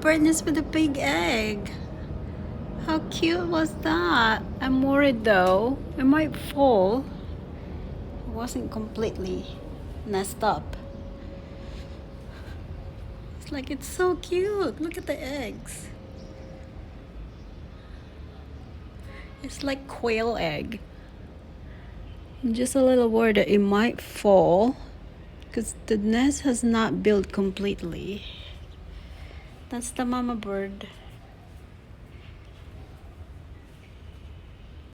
bird nest with a big egg. How cute was that? I'm worried though. It might fall. It wasn't completely nest up. It's like it's so cute. Look at the eggs. It's like quail egg. I'm just a little worried that it might fall because the nest has not built completely. That's the mama bird.